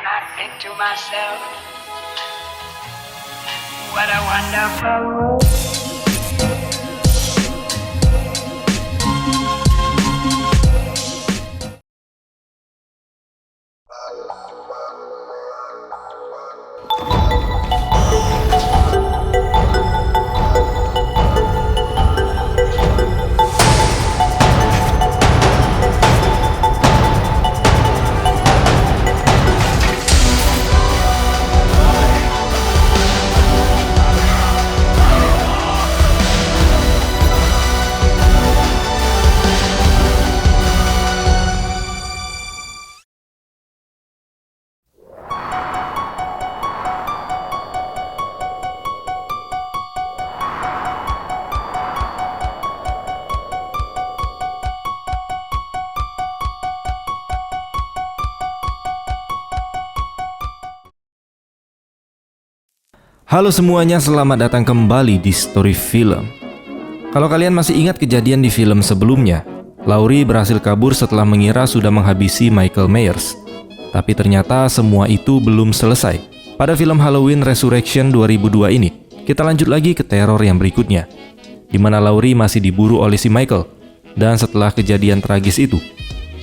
and I think to myself, what a wonderful world. Halo semuanya, selamat datang kembali di Story Film. Kalau kalian masih ingat kejadian di film sebelumnya, Laurie berhasil kabur setelah mengira sudah menghabisi Michael Myers. Tapi ternyata semua itu belum selesai. Pada film Halloween Resurrection 2002 ini, kita lanjut lagi ke teror yang berikutnya, di mana Laurie masih diburu oleh si Michael. Dan setelah kejadian tragis itu,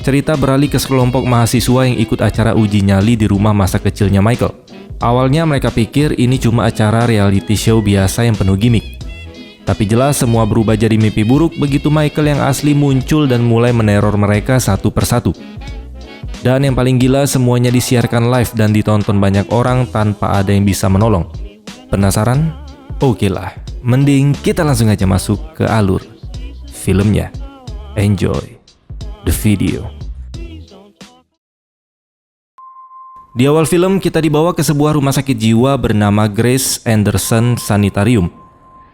cerita beralih ke sekelompok mahasiswa yang ikut acara uji nyali di rumah masa kecilnya Michael. Awalnya mereka pikir ini cuma acara reality show biasa yang penuh gimmick. Tapi jelas semua berubah jadi mimpi buruk begitu Michael yang asli muncul dan mulai meneror mereka satu persatu. Dan yang paling gila, semuanya disiarkan live dan ditonton banyak orang tanpa ada yang bisa menolong. Penasaran? Oke lah, mending kita langsung aja masuk ke alur filmnya. Enjoy the video. Di awal film, kita dibawa ke sebuah rumah sakit jiwa bernama Grace Anderson Sanitarium.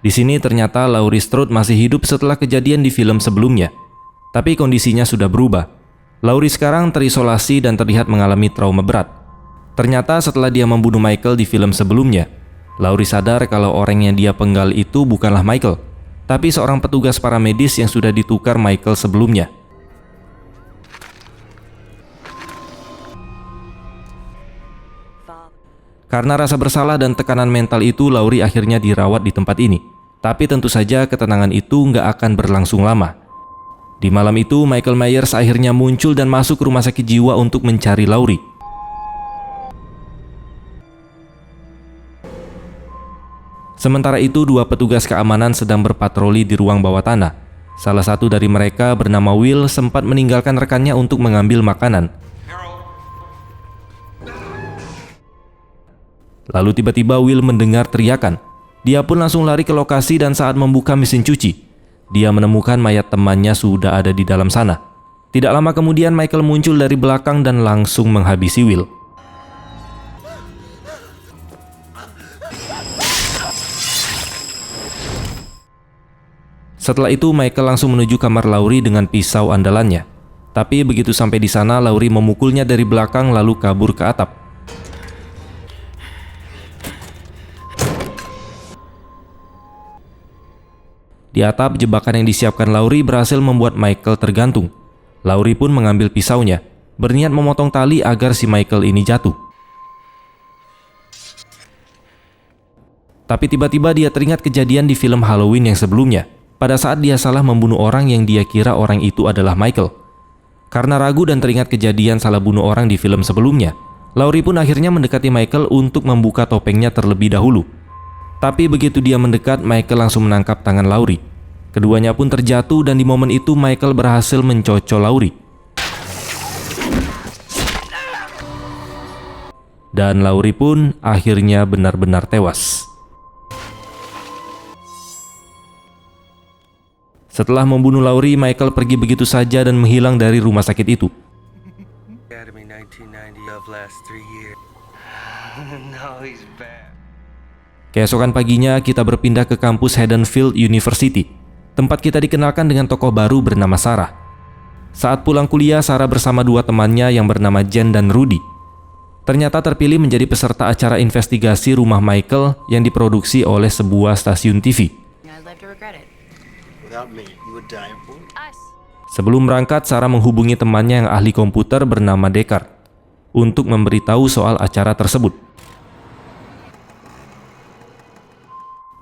Di sini ternyata Laurie Strode masih hidup setelah kejadian di film sebelumnya. Tapi kondisinya sudah berubah. Laurie sekarang terisolasi dan terlihat mengalami trauma berat. Ternyata setelah dia membunuh Michael di film sebelumnya, Laurie sadar kalau orang yang dia penggal itu bukanlah Michael, tapi seorang petugas paramedis yang sudah ditukar Michael sebelumnya. Karena rasa bersalah dan tekanan mental itu, Laurie akhirnya dirawat di tempat ini. Tapi tentu saja ketenangan itu nggak akan berlangsung lama. Di malam itu, Michael Myers akhirnya muncul dan masuk ke rumah sakit jiwa untuk mencari Laurie. Sementara itu, dua petugas keamanan sedang berpatroli di ruang bawah tanah. Salah satu dari mereka bernama Will sempat meninggalkan rekannya untuk mengambil makanan. Lalu tiba-tiba Will mendengar teriakan. Dia pun langsung lari ke lokasi dan saat membuka mesin cuci, dia menemukan mayat temannya sudah ada di dalam sana. Tidak lama kemudian Michael muncul dari belakang dan langsung menghabisi Will. Setelah itu Michael langsung menuju kamar Laurie dengan pisau andalannya. Tapi begitu sampai di sana, Laurie memukulnya dari belakang lalu kabur ke atap. Di atap, jebakan yang disiapkan Laurie berhasil membuat Michael tergantung. Laurie pun mengambil pisaunya, berniat memotong tali agar si Michael ini jatuh. Tapi tiba-tiba dia teringat kejadian di film Halloween yang sebelumnya, pada saat dia salah membunuh orang yang dia kira orang itu adalah Michael. Karena ragu dan teringat kejadian salah bunuh orang di film sebelumnya, Laurie pun akhirnya mendekati Michael untuk membuka topengnya terlebih dahulu. Tapi begitu dia mendekat, Michael langsung menangkap tangan Laurie. Keduanya pun terjatuh dan di momen itu Michael berhasil mencocol Laurie. Dan Laurie pun akhirnya benar-benar tewas. Setelah membunuh Laurie, Michael pergi begitu saja dan menghilang dari rumah sakit itu. Keesokan paginya, kita berpindah ke kampus Haddonfield University. Tempat kita dikenalkan dengan tokoh baru bernama Sarah. Saat pulang kuliah, Sarah bersama dua temannya yang bernama Jen dan Rudy ternyata terpilih menjadi peserta acara investigasi rumah Michael yang diproduksi oleh sebuah stasiun TV. Sebelum berangkat, Sarah menghubungi temannya yang ahli komputer bernama Deckard. untuk memberitahu soal acara tersebut.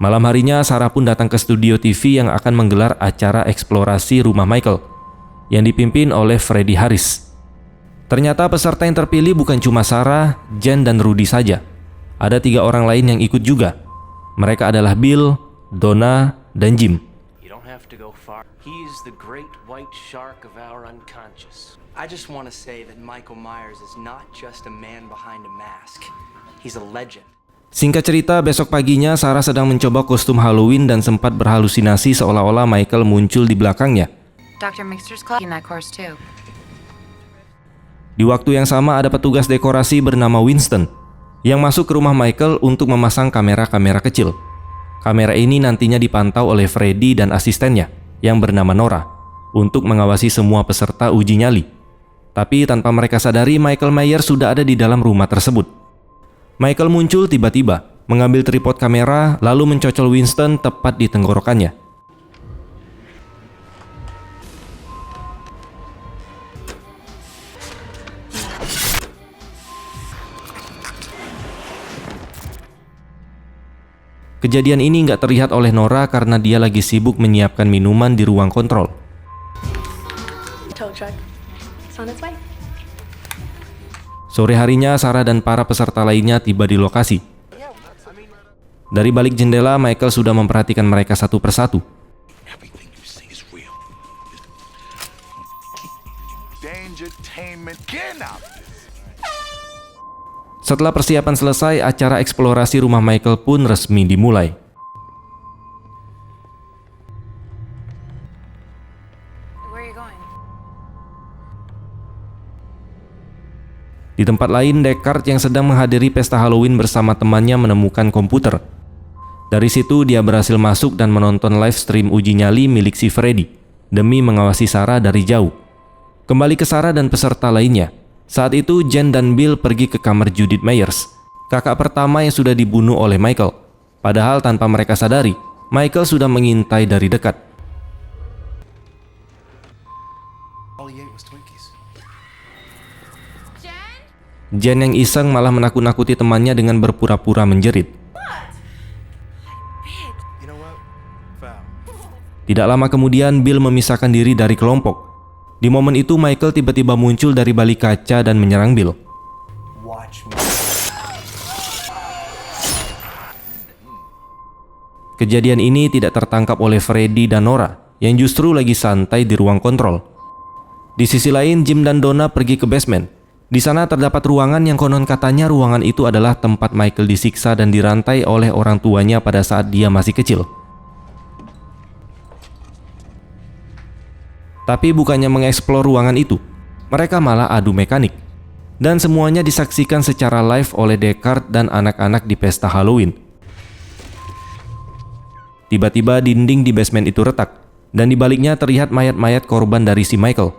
Malam harinya, Sarah pun datang ke studio TV yang akan menggelar acara eksplorasi rumah Michael, yang dipimpin oleh Freddie Harris. Ternyata peserta yang terpilih bukan cuma Sarah, Jen, dan Rudy saja. Ada 3 orang lain yang ikut juga. Mereka adalah Bill, Donna, dan Jim. You don't have to go far. He's the great white shark of our unconscious. I just want to say that Michael Myers is not just a man behind a mask. He's a legend. Singkat cerita, besok paginya Sarah sedang mencoba kostum Halloween dan sempat berhalusinasi seolah-olah Michael muncul di belakangnya. Dr. Mixter's club in that course too. Di waktu yang sama ada petugas dekorasi bernama Winston yang masuk ke rumah Michael untuk memasang kamera-kamera kecil. Kamera ini nantinya dipantau oleh Freddy dan asistennya yang bernama Nora untuk mengawasi semua peserta uji nyali. Tapi tanpa mereka sadari, Michael Myers sudah ada di dalam rumah tersebut. Michael muncul tiba-tiba, mengambil tripod kamera, lalu mencocol Winston tepat di tenggorokannya. Kejadian ini nggak terlihat oleh Nora karena dia lagi sibuk menyiapkan minuman di ruang kontrol. Tow truck. It's on its way. Sore harinya, Sarah dan para peserta lainnya tiba di lokasi. Dari balik jendela, Michael sudah memperhatikan mereka satu persatu. Setelah persiapan selesai, acara eksplorasi rumah Michael pun resmi dimulai. Where are you going? Di tempat lain, Deckard yang sedang menghadiri pesta Halloween bersama temannya menemukan komputer. Dari situ dia berhasil masuk dan menonton live stream uji nyali milik si Freddy demi mengawasi Sarah dari jauh. Kembali ke Sarah dan peserta lainnya. Saat itu Jen dan Bill pergi ke kamar Judith Myers, kakak pertama yang sudah dibunuh oleh Michael. Padahal tanpa mereka sadari, Michael sudah mengintai dari dekat. Jen yang iseng malah menakut-nakuti temannya dengan berpura-pura menjerit. Tidak lama kemudian, Bill memisahkan diri dari kelompok. Di momen itu, Michael tiba-tiba muncul dari balik kaca dan menyerang Bill. Kejadian ini tidak tertangkap oleh Freddy dan Nora, yang justru lagi santai di ruang kontrol. Di sisi lain, Jim dan Donna pergi ke basement. Di sana terdapat ruangan yang konon katanya ruangan itu adalah tempat Michael disiksa dan dirantai oleh orang tuanya pada saat dia masih kecil. Tapi bukannya mengeksplor ruangan itu, mereka malah adu mekanik. Dan semuanya disaksikan secara live oleh Deckard dan anak-anak di pesta Halloween. Tiba-tiba dinding di basement itu retak, dan di baliknya terlihat mayat-mayat korban dari si Michael.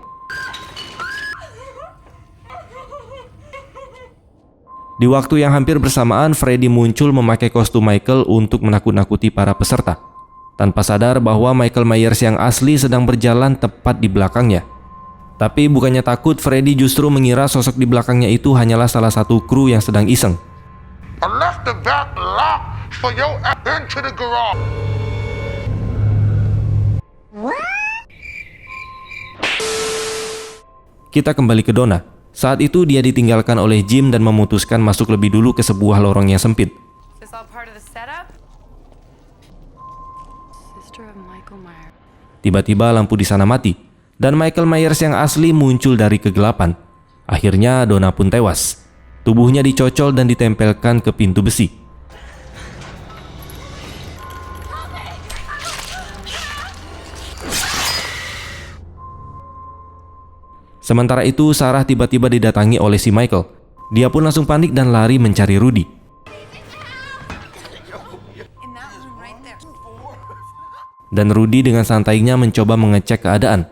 Di waktu yang hampir bersamaan, Freddy muncul memakai kostum Michael untuk menakut-nakuti para peserta, tanpa sadar bahwa Michael Myers yang asli sedang berjalan tepat di belakangnya. Tapi bukannya takut, Freddy justru mengira sosok di belakangnya itu hanyalah salah satu kru yang sedang iseng. Kita kembali ke Donna. Saat itu dia ditinggalkan oleh Jim dan memutuskan masuk lebih dulu ke sebuah lorong yang sempit. Is this all part of the setup? Sister of Michael Myers. Tiba-tiba lampu di sana mati, dan Michael Myers yang asli muncul dari kegelapan. Akhirnya Donna pun tewas. Tubuhnya dicocol dan ditempelkan ke pintu besi. Sementara itu, Sarah tiba-tiba didatangi oleh si Michael. Dia pun langsung panik dan lari mencari Rudy. Dan Rudy dengan santainya mencoba mengecek keadaan.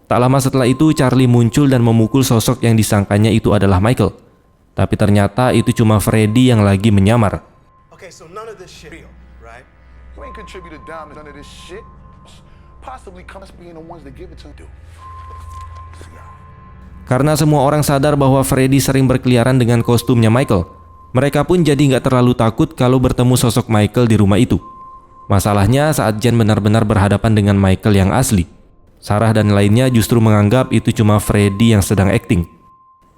Tak lama setelah itu, Charlie muncul dan memukul sosok yang disangkanya itu adalah Michael. Tapi ternyata itu cuma Freddy yang lagi menyamar. Okay, so none of this shit real, right? You ain't contributed a dime to none of this shit. Possibly us being the ones that give it to you. Karena semua orang sadar bahwa Freddy sering berkeliaran dengan kostumnya Michael, mereka pun jadi nggak terlalu takut kalau bertemu sosok Michael di rumah itu. Masalahnya saat Jen benar-benar berhadapan dengan Michael yang asli, Sarah dan lainnya justru menganggap itu cuma Freddy yang sedang acting.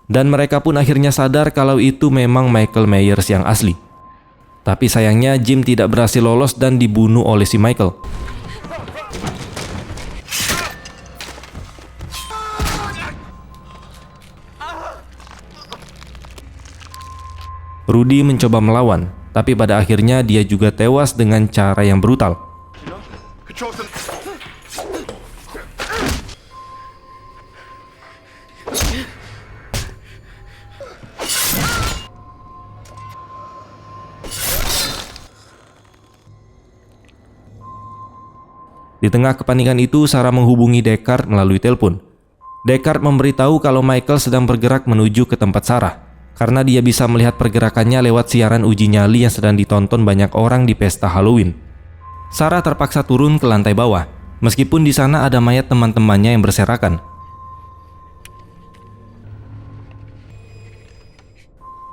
Dan mereka pun akhirnya sadar kalau itu memang Michael Myers yang asli. Tapi sayangnya Jim tidak berhasil lolos dan dibunuh oleh si Michael. Rudy mencoba melawan, tapi pada akhirnya dia juga tewas dengan cara yang brutal. Di tengah kepanikan itu, Sarah menghubungi Deckard melalui telepon. Deckard memberitahu kalau Michael sedang bergerak menuju ke tempat Sarah, karena dia bisa melihat pergerakannya lewat siaran uji nyali yang sedang ditonton banyak orang di pesta Halloween. Sarah terpaksa turun ke lantai bawah, meskipun di sana ada mayat teman-temannya yang berserakan.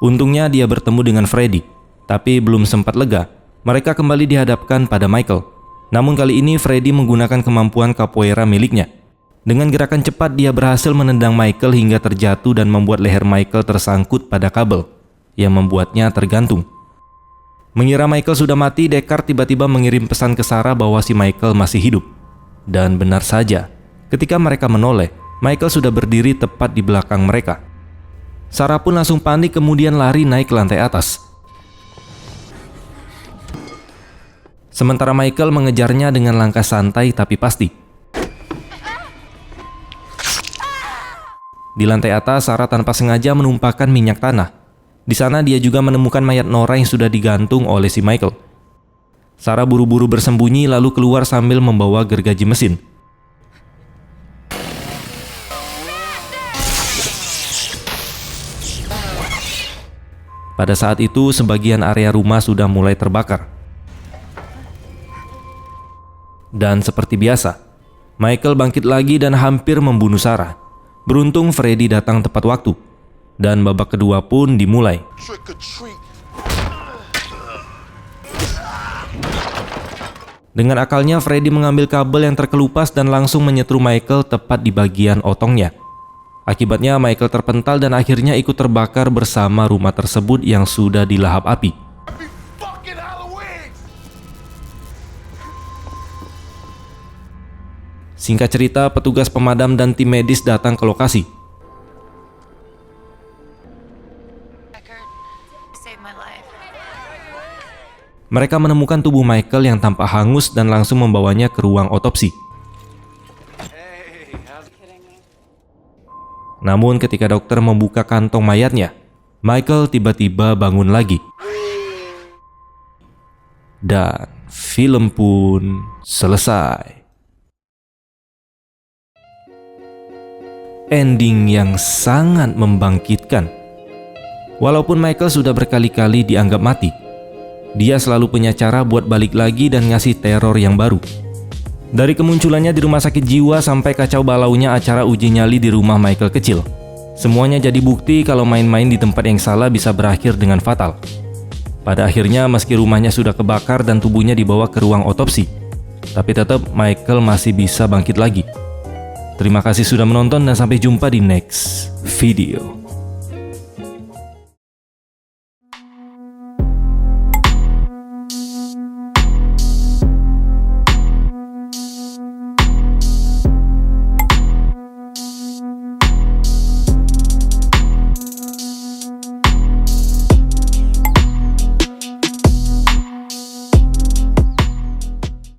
Untungnya dia bertemu dengan Freddy, tapi belum sempat lega, mereka kembali dihadapkan pada Michael. Namun kali ini Freddy menggunakan kemampuan capoeira miliknya. Dengan gerakan cepat dia berhasil menendang Michael hingga terjatuh dan membuat leher Michael tersangkut pada kabel yang membuatnya tergantung. Mengira Michael sudah mati, Deckard tiba-tiba mengirim pesan ke Sarah bahwa si Michael masih hidup. Dan benar saja, ketika mereka menoleh, Michael sudah berdiri tepat di belakang mereka. Sarah pun langsung panik kemudian lari naik ke lantai atas. Sementara Michael mengejarnya dengan langkah santai tapi pasti. Di lantai atas, Sarah tanpa sengaja menumpahkan minyak tanah. Di sana dia juga menemukan mayat Nora yang sudah digantung oleh si Michael. Sarah buru-buru bersembunyi lalu keluar sambil membawa gergaji mesin. Pada saat itu, sebagian area rumah sudah mulai terbakar. Dan seperti biasa, Michael bangkit lagi dan hampir membunuh Sarah. Beruntung Freddy datang tepat waktu, dan babak kedua pun dimulai. Dengan akalnya, Freddy mengambil kabel yang terkelupas dan langsung menyetrum Michael tepat di bagian otongnya. Akibatnya Michael terpental dan akhirnya ikut terbakar bersama rumah tersebut yang sudah dilahap api. Singkat cerita, petugas pemadam dan tim medis datang ke lokasi. Mereka menemukan tubuh Michael yang tampak hangus dan langsung membawanya ke ruang otopsi. Namun ketika dokter membuka kantong mayatnya, Michael tiba-tiba bangun lagi. Dan film pun selesai. Ending yang sangat membangkitkan. Walaupun Michael sudah berkali-kali dianggap mati, dia selalu punya cara buat balik lagi dan ngasih teror yang baru. Dari kemunculannya di rumah sakit jiwa sampai kacau balaunya acara uji nyali di rumah Michael kecil, semuanya jadi bukti kalau main-main di tempat yang salah bisa berakhir dengan fatal. Pada akhirnya, meski rumahnya sudah kebakar dan tubuhnya dibawa ke ruang otopsi, tapi tetap Michael masih bisa bangkit lagi. Terima kasih sudah menonton dan sampai jumpa di next video.